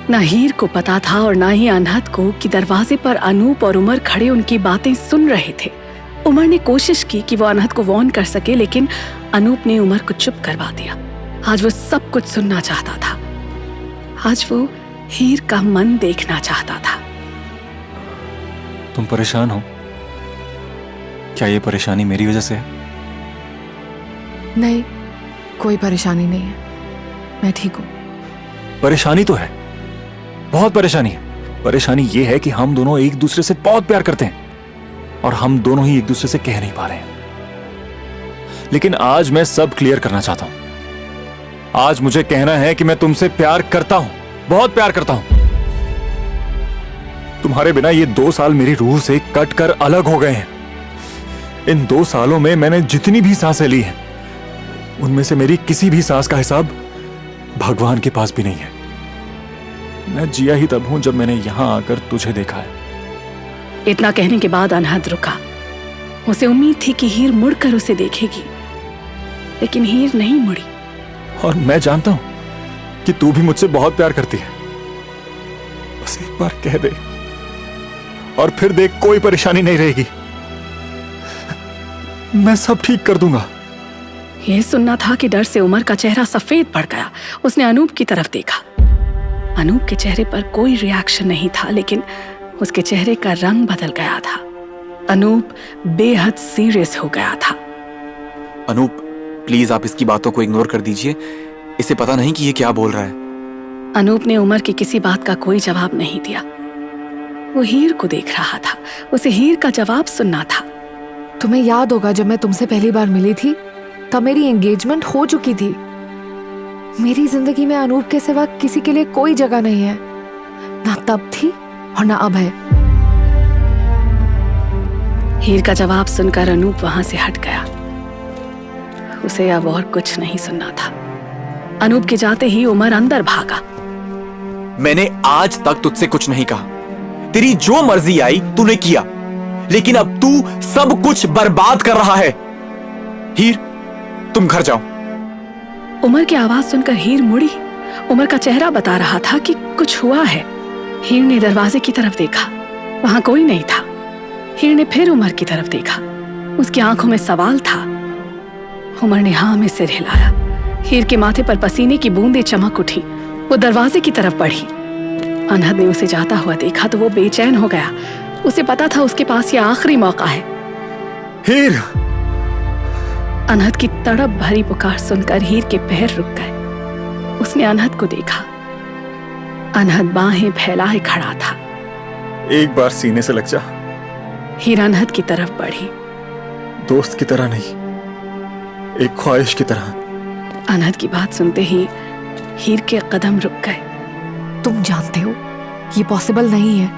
ना हीर को पता था और ना ही अनहद को कि दरवाजे पर अनूप और उमर खड़े उनकी बातें सुन रहे थे। उमर ने कोशिश की कि वो अनहद को वार्न कर सके, लेकिन अनूप ने उमर को चुप करवा दिया। आज वो सब कुछ सुनना चाहता था। आज वो हीर का मन देखना चाहता था। तुम परेशान हो? क्या ये परेशानी मेरी वजह से है? नहीं, कोई परेशानी नहीं है, मैं ठीक हूं। परेशानी तो है, बहुत परेशानी है। परेशानी ये है कि हम दोनों एक दूसरे से बहुत प्यार करते हैं और हम दोनों ही एक दूसरे से कह नहीं पा रहे हैं। लेकिन आज मैं सब क्लियर करना चाहता हूं। आज मुझे कहना है कि मैं तुमसे प्यार करता हूं, बहुत प्यार करता हूं। तुम्हारे बिना ये 2 साल मेरी रूह से कट कर अलग हो गए हैं। इन 2 सालों में मैंने जितनी भी सांसें ली हैं, उनमें से मेरी किसी भी सांस का हिसाब भगवान के पास भी नहीं है। मैं जिया ही तब हूं जब मैंने यहां आकर तुझे देखा है। इतना कहने के बाद अनहद रुका। उसे उम्मीद थी कि हीर मुड़कर उसे देखेगी, लेकिन हीर नहीं मुड़ी। और मैं जानता हूं कि तू भी मुझसे बहुत प्यार करती है। बस एक बार कह दे और फिर देख, कोई परेशानी नहीं रहेगी। मैं सब ठीक कर दूंगा। यह सुनना था कि डर से उमर का चेहरा सफेद पड़ गया। उसने अनूप की तरफ देखा। अनूप के चेहरे पर कोई रिएक्शन नहीं था, लेकिन उसके चेहरे का रंग बदल गया था। अनूप बेहद सीरियस हो गया था। अनूप, प्लीज आप इसकी बातों को इग्नोर कर दीजिए। इसे पता नहीं कि ये क्या बोल रहा है। अनूप ने उमर की किसी बात का कोई जवाब नहीं दिया। वो हीर को देख रहा था। उसे हीर का जवाब सुनना था। तुम्हें याद होगा जब मैं तुमसे पहली बार मिली थी, तब मेरी एंगेजमेंट हो चुकी थी। मेरी जिंदगी में अनूप के सिवा किसी के लिए कोई जगह नहीं है, ना तब थी और ना अब है। हीर का जवाब सुनकर अनूप वहां से हट गया। उसे अब और कुछ नहीं सुनना था। अनूप के जाते ही उमर अंदर भागा। मैंने आज तक तुझसे कुछ नहीं कहा। तेरी जो मर्जी आई तूने किया, लेकिन अब तू सब कुछ बर्बाद कर रहा है। हीर, तुम घर जाओ। उमर की आवाज सुनकर हीर मुड़ी। उमर का चेहरा बता रहा था कि कुछ हुआ है। हीर ने दरवाजे की तरफ देखा, वहां कोई नहीं था। हीर ने फिर उमर की तरफ देखा। उसकी आंखों में सवाल था। उमर ने हाँ में सिर हिलाया। हीर के माथे पर पसीने की बूंदें चमक उठी। वो दरवाजे की तरफ बढ़ी। अनहद ने उसे जाता हुआ देखा तो वो बेचैन हो गया। उसे पता था उसके पास ये आखिरी मौका है। हीर! अनहद की तड़प भरी पुकार सुनकर हीर के पैर रुक गए। उसने अनहद को देखा। अनहद बाहें फैलाए खड़ा था। एक बार सीने से लग जा। हीर अनहद की तरफ बढ़ी। दोस्त की तरह नहीं, एक ख्वाहिश की तरह। अनहद की बात सुनते ही हीर के कदम रुक गए। तुम जानते हो ये पॉसिबल नहीं है,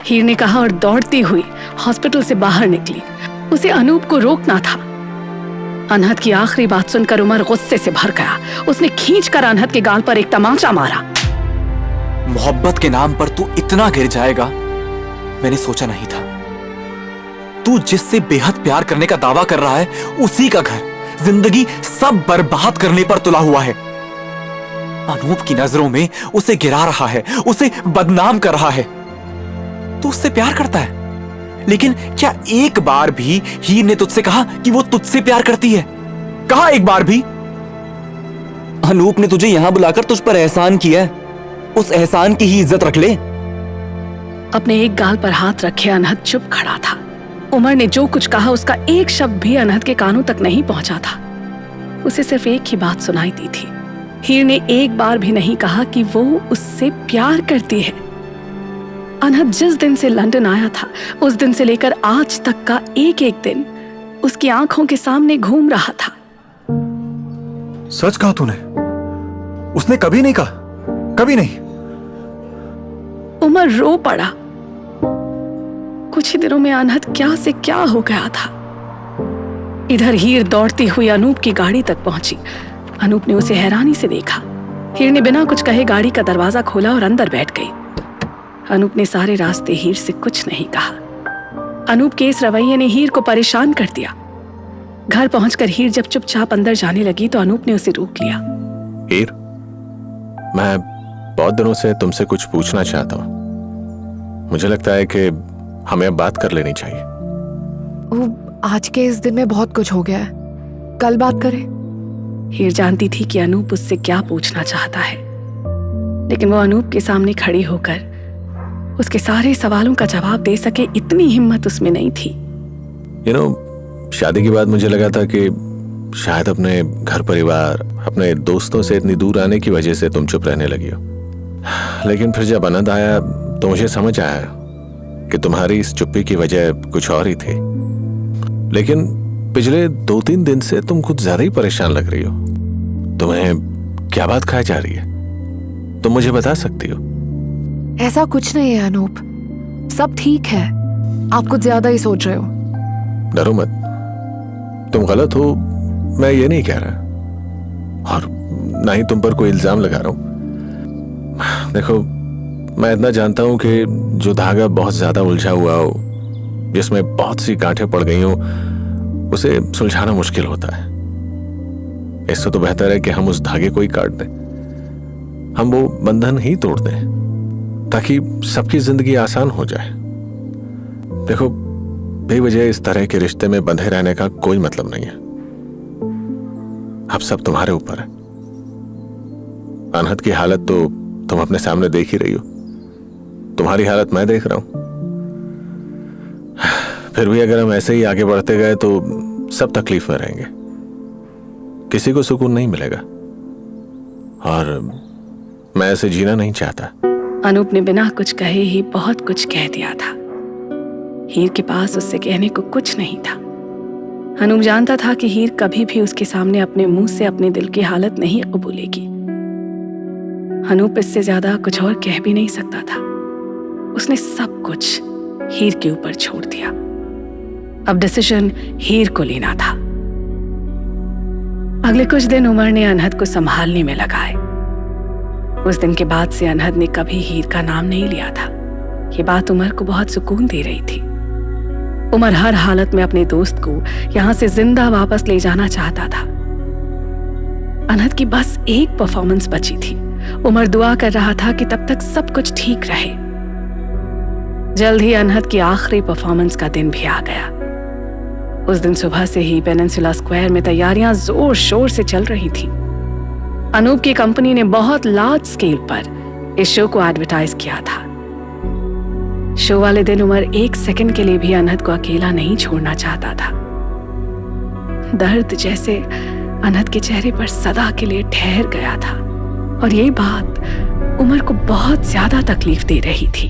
हीर ने कहा और दौड़ती हुई हॉस्पिटल से बाहर निकली। उसे अनूप को रोकना था। अनहद की आखिरी बात सुनकर उमर गुस्से से भर गया। उसने खींचकर अनहद के गाल पर एक तमाचा मारा। मोहब्बत के नाम पर तू इतना गिर जाएगा, मैंने सोचा नहीं था। तू जिससे बेहद प्यार करने का दावा कर रहा है, उसी का घर, जिंदगी सब बर्बाद करने पर तुला हुआ है। अनूप की नजरों में उसे गिरा रहा है, उसे बदनाम कर रहा है। तू उससे प्यार करता है, लेकिन क्या एक बार भी हीर ने तुझसे कहा कि वो तुझसे प्यार करती है? कहा एक बार भी? अनूप ने तुझे यहां बुलाकर तुझ पर एहसान किया है, उस एहसान की ही इज्जत रख ले। अपने एक गाल पर हाथ रखे अनहद चुप खड़ा था। उमर ने जो कुछ कहा उसका एक शब्द भी अनहद के कानों तक नहीं पहुंचा था। उसे सिर्फ एक ही बात सुनाई दी थी। हीर ने एक बार भी नहीं कहा कि वो उससे प्यार करती है। अनहद जिस दिन से लंदन आया था, उस दिन से लेकर आज तक का एक एक दिन उसकी आंखों के सामने घूम रहा था। सच कहा तूने? उसने कभी नहीं कहा, कभी नहीं। उमर रो पड़ा। कुछ ही दिनों में अनहद क्या से क्या हो गया था। इधर हीर दौड़ती हुई अनूप की गाड़ी तक पहुंची। अनूप ने उसे हैरानी से देखा। हीर ने बिना कुछ कहे गाड़ी का दरवाजा खोला और अंदर बैठ गई। अनूप ने सारे रास्ते हीर से कुछ नहीं कहा। अनूप के इस रवैये ने हीर को परेशान कर दिया। घर पहुंचकर हीर जब चुपचाप अंदर जाने लगी तो अनूप ने उसे रोक लिया। हीर, मैं बहुत दिनों से तुमसे कुछ पूछना चाहता हूँ। मुझे लगता है कि हमें अब बात कर लेनी चाहिए। आज के इस दिन में बहुत कुछ हो गया है, कल बात करें। हीर जानती थी कि अनूप उससे क्या पूछना चाहता है, लेकिन वो अनूप के सामने खड़ी होकर उसके सारे सवालों का जवाब दे सके इतनी हिम्मत उसमें नहीं थी। शादी के बाद मुझे लगा था कि शायद अपने घर परिवार, अपने दोस्तों से इतनी दूर आने की वजह से तुम चुप रहने लगी हो, लेकिन फिर जब आनंद आया तो मुझे समझ आया कि तुम्हारी इस चुप्पी की वजह कुछ और ही थी। लेकिन पिछले 2-3 दिन से तुम कुछ ज्यादा ही परेशान लग रही हो। तुम्हें क्या बात खाई जा रही है? तुम मुझे बता सकती हो? ऐसा कुछ नहीं है अनूप, सब ठीक है। आप कुछ ज्यादा ही सोच रहे हो। डरो मत, तुम गलत हो, मैं ये नहीं कह रहा, और ना ही तुम पर कोई इल्जाम लगा रहा हूं। देखो, मैं इतना जानता हूं कि जो धागा बहुत ज्यादा उलझा हुआ हो, जिसमें बहुत सी गांठें पड़ गई हो, उसे सुलझाना मुश्किल होता है। इससे तो बेहतर है कि हम उस धागे को ही काट दें, हम वो बंधन ही तोड़ दें, ताकि सबकी जिंदगी आसान हो जाए। देखो, बेवजह इस तरह के रिश्ते में बंधे रहने का कोई मतलब नहीं है। अब सब तुम्हारे ऊपर है। अनहद की हालत तो तुम अपने सामने देख ही रही हो, तुम्हारी हालत मैं देख रहा हूं। फिर भी अगर हम ऐसे ही आगे बढ़ते गए तो सब तकलीफ में रहेंगे, किसी को सुकून नहीं मिलेगा, और मैं ऐसे जीना नहीं चाहता। अनूप ने बिना कुछ कहे ही बहुत कुछ कह दिया था। हीर के पास उससे कहने को कुछ नहीं था। अनूप जानता था कि हीर कभी भी उसके सामने अपने मुंह से अपने दिल की हालत नहीं कबूलेगी। अनूप इससे ज्यादा कुछ और कह भी नहीं सकता था। उसने सब कुछ हीर के ऊपर छोड़ दिया। अब डिसीजन हीर को लेना था। अगले कुछ दिन उमर ने अनहद को संभालने में लगाए। उस दिन के बाद से अनहद ने कभी हीर का नाम नहीं लिया था। ये बात उमर को बहुत सुकून दे रही थी। उमर हर हालत में अपने दोस्त को यहां से जिंदा वापस ले जाना चाहता था। अनहद की बस एक परफॉर्मेंस बची थी। उमर दुआ कर रहा था कि तब तक सब कुछ ठीक रहे। जल्द ही अनहद की आखिरी परफॉर्मेंस का दिन भी आ गया। उस दिन सुबह से ही पेनिनसुला स्क्वायर में तैयारियां जोर शोर से चल रही थी। अनूप की कंपनी ने बहुत लार्ज स्केल पर इस शो को एडवर्टाइज किया था। शो वाले दिन उमर एक सेकंड के लिए भी अनहद को अकेला नहीं छोड़ना चाहता था। दर्द जैसे अनहद के चेहरे पर सदा के लिए ठहर गया था, और ये बात उमर को बहुत ज्यादा तकलीफ दे रही थी।